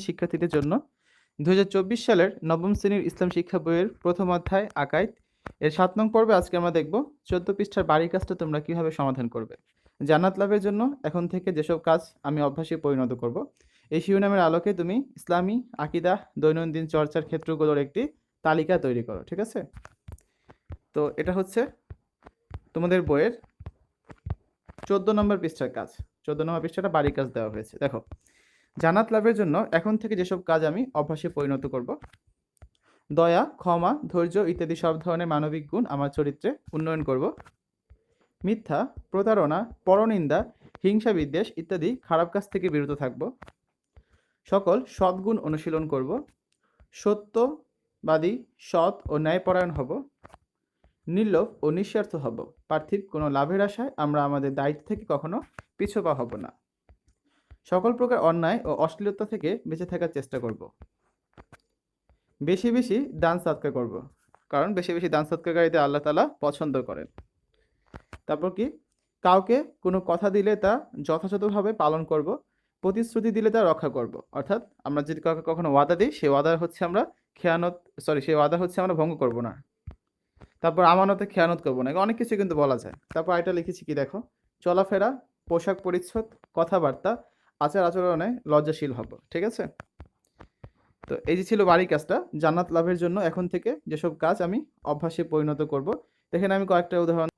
শিক্ষার্থীদের জন্য 2024 সালের নবম শ্রেণীর ইসলাম শিক্ষা বইয়ের প্রথম অধ্যায় আকাইদ এর 7 নং পর্বে আজকে আমরা দেখব 14 পৃষ্ঠার বাড়ির কাজটা তোমরা কিভাবে সমাধান করবে। জান্নাত লাভের জন্য এখন থেকে যেসব কাজ আমি অভ্যাসে পরিণত করব, এই শিরোনামের আলোকে তুমি ইসলামী আকিদা দৈনন্দিন চর্চার ক্ষেত্রগুলোর একটি তালিকা তৈরি করো। ঠিক আছে? তো এটা হচ্ছে তোমাদের বইয়ের 14 নম্বর পৃষ্ঠার কাজ। 14 নম্বর পৃষ্ঠাটা বাড়ির কাজ দেওয়া হয়েছে। দেখো, জান্নাত লাভের জন্য এখন থেকে যেসব কাজ আমি অভ্যাসে পরিণত করব: দয়া, ক্ষমা, ধৈর্য ইত্যাদি সব ধরনের মানবিক গুণ আমার চরিত্রে উন্নয়ন করব। মিথ্যা, প্রতারণা, পরনিন্দা, হিংসা বিদ্বেষ ইত্যাদি খারাপ কাজ থেকে বিরত থাকব। সকল সদ্গুণ অনুশীলন করব। সত্যবাদী, সৎ ও ন্যায়পরায়ণ হব। নির্লোভ ও নিঃস্বার্থ হব। পার্থিব কোনো লাভের আশায় আমরা আমাদের দায়িত্ব থেকে কখনো পিছপা হব না। সকল প্রকার অন্যায় ও অশ্লীলতা থেকে বেঁচে থাকার চেষ্টা করব। বেশি বেশি দান সৎকার করব, কারণ বেশি বেশি দান সৎকারকারীদের আল্লাহ তাআলা পছন্দ করেন। তারপর কি, কাউকে কোনো কথা দিলে তা যথাযথভাবে পালন করব। প্রতিশ্রুতি দিলে তা রক্ষা করব। অর্থাৎ আমরা যদি কাউকে কখনো ওয়াদা দিই, সেই ওয়াদা হচ্ছে আমরা সেই ওয়াদা হচ্ছে আমরা ভঙ্গ করব না। তারপর আমানতে খেয়ানত করব না। অনেক কিছু কিন্তু বলা যায়। তারপর এটা লিখেছি কি দেখো, চলাফেরা, পোশাক পরিচ্ছদ, কথাবার্তা, আচার আচরণে লজ্জাশীল হব। ঠিক আছে? তো এই যে ছিল বাড়ির কাজটা। জান্নাত লাভের জন্য এখন থেকে যেসব কাজ আমি অভ্যাসে পরিণত করব, দেখেন আমি কয়েকটা উদাহরণ